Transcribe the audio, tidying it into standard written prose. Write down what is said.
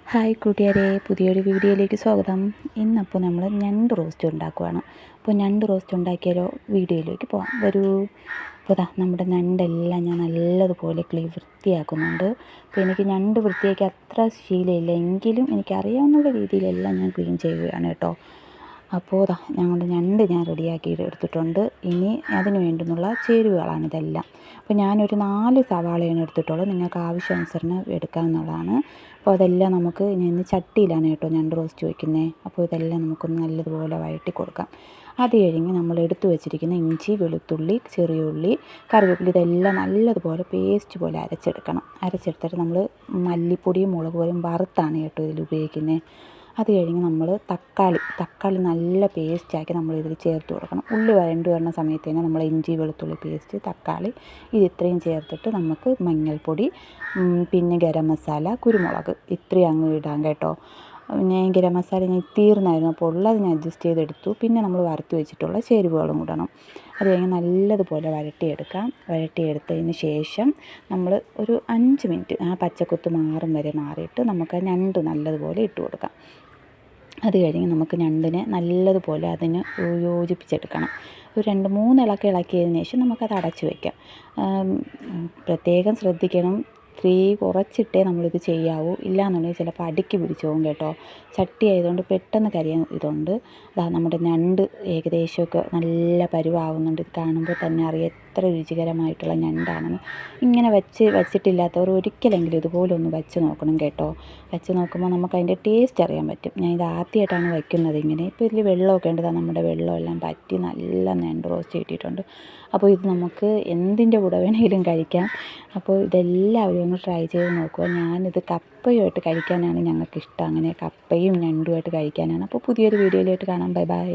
Hi കൂട്ടുകാരെ, പുതിയൊരു വീഡിയോയിലേക്ക് സ്വാഗതം. ഇന്നപ്പോൾ നമ്മൾ ഞണ്ട് റോസ്റ്റ് ഉണ്ടാക്കുവാണ്. അപ്പോൾ ഞണ്ട് റോസ്റ്റ് ഉണ്ടാക്കിയാലോ, വീഡിയോയിലേക്ക് പോകാം, വരൂ. അപ്പോൾ നമ്മുടെ ഞണ്ടെല്ലാം ഞാൻ നല്ലതുപോലെ വൃത്തിയാക്കുന്നുണ്ട്. അപ്പോൾ എനിക്ക് ഞണ്ട് വൃത്തിയാക്കി അത്ര ശീലമില്ല, എങ്കിലും എനിക്കറിയാവുന്ന രീതിയിലെല്ലാം ഞാൻ ക്ലീൻ ചെയ്യുകയാണ് കേട്ടോ. അപ്പോൾ ഞങ്ങളുടെ ഞണ്ട് ഞാൻ റെഡിയാക്കി എടുത്തിട്ടുണ്ട്. ഇനി അതിന് വേണ്ടുന്നുള്ള ചേരുവകളാണിതെല്ലാം. അപ്പോൾ ഞാനൊരു 4 സവാളയാണ് എടുത്തിട്ടുള്ളൂ. നിങ്ങൾക്ക് ആവശ്യാനുസരണം എടുക്കാവുന്നതാണ്. അപ്പോൾ അതെല്ലാം നമുക്ക് ഇന്ന് ചട്ടിയിലാണ് കേട്ടോ ഞണ്ട് റോസ്റ്റ് വയ്ക്കുന്നത്. അപ്പോൾ ഇതെല്ലാം നമുക്കൊന്ന് നല്ലതുപോലെ വഴറ്റി കൊടുക്കാം. അത് കഴിഞ്ഞ് നമ്മൾ എടുത്തു വെച്ചിരിക്കുന്ന ഇഞ്ചി, വെളുത്തുള്ളി, ചെറിയ ഉള്ളി, കറിവേപ്പില ഇതെല്ലാം നല്ലതുപോലെ പേസ്റ്റ് പോലെ അരച്ചെടുത്തിട്ട് നമ്മൾ മല്ലിപ്പൊടിയും മുളക് പൊടിയും വറുത്താണ് കേട്ടോ ഇതിൽ ഉപയോഗിക്കുന്നത്. അത് കഴിഞ്ഞ് നമ്മൾ തക്കാളി നല്ല പേസ്റ്റാക്കി നമ്മളിതിൽ ചേർത്ത് കൊടുക്കണം. ഉള്ളി വഴണ്ട് വരുന്ന സമയത്ത് തന്നെ നമ്മൾ ഇഞ്ചി, വെളുത്തുള്ളി പേസ്റ്റ്, തക്കാളി ഇത്രയും ചേർത്തിട്ട് നമുക്ക് മഞ്ഞൾപ്പൊടി, പിന്നെ ഗരം മസാല, കുരുമുളക് ഇത്രയും അങ്ങ് ഇടാം കേട്ടോ. ഞാൻ ഗരം മസാല തീർന്നായിരുന്നു, അപ്പോൾ ഉള്ളത് ഞാൻ അഡ്ജസ്റ്റ് ചെയ്തെടുത്തു. പിന്നെ നമ്മൾ വറുത്ത് വെച്ചിട്ടുള്ള ചേരുവകളും ഇടണം. അത് കഴിഞ്ഞ് നല്ലതുപോലെ വഴട്ടിയെടുത്തതിന് ശേഷം നമ്മൾ ഒരു 5 മിനിറ്റ് ആ പച്ചക്കുത്ത് മാറും വരെ മാറിയിട്ട് നമുക്ക് ഞണ്ട് നല്ലതുപോലെ ഇട്ട് കൊടുക്കാം. അത് കഴിഞ്ഞ് നമുക്ക് ഞണ്ടിനെ നല്ലതുപോലെ അതിന് യോജിപ്പിച്ചെടുക്കണം. ഒരു 2-3 ഇളക്കിയതിന് ശേഷം നമുക്കത് അടച്ച് വയ്ക്കാം. പ്രത്യേകം ശ്രദ്ധിക്കണം, തീ കുറച്ചിട്ടേ നമ്മളിത് ചെയ്യാവൂ. ഇല്ലയെന്നുണ്ടെങ്കിൽ ചിലപ്പോൾ അടിക്ക് പിടിച്ച് പോകും കേട്ടോ. ചട്ടി ആയതുകൊണ്ട് പെട്ടെന്ന് കരിയാൻ ഇതുണ്ട്. നമ്മുടെ ഞണ്ട് ഏകദേശമൊക്കെ നല്ല പരുവാകുന്നുണ്ട്. ഇത് കാണുമ്പോൾ തന്നെ അറിയാം എത്ര രുചികരമായിട്ടുള്ള ഞണ്ടാണെന്ന്. ഇങ്ങനെ വച്ചിട്ടില്ലാത്തവർ ഒരിക്കലെങ്കിലും ഇതുപോലെ ഒന്ന് വച്ച് നോക്കണം കേട്ടോ. വച്ച് നോക്കുമ്പോൾ നമുക്ക് അതിൻ്റെ ടേസ്റ്റ് അറിയാൻ പറ്റും. ഞാൻ ഇത് ആദ്യമായിട്ടാണ് വയ്ക്കുന്നത് ഇങ്ങനെ. ഇപ്പോൾ ഇതിൽ വെള്ളമൊക്കെ ഉണ്ട്, നമ്മുടെ വെള്ളമെല്ലാം പറ്റി നല്ല ഞണ്ട് റോസ്റ്റ് കിട്ടിയിട്ടുണ്ട്. അപ്പോൾ ഇത് നമുക്ക് എന്തിൻ്റെ കൂടെ വേണമെങ്കിലും കഴിക്കാം. അപ്പോൾ ഇതെല്ലാവരും ഒന്ന് ട്രൈ ചെയ്ത് നോക്കുക. ഞാനിത് കപ്പയുമായിട്ട് കഴിക്കാനാണ് ഞങ്ങൾക്കിഷ്ടം. അങ്ങനെ കപ്പയും ഞണ്ടുമായിട്ട് കഴിക്കാനാണ്. അപ്പോൾ പുതിയൊരു വീഡിയോയിലായിട്ട് കാണാം. Bye bye.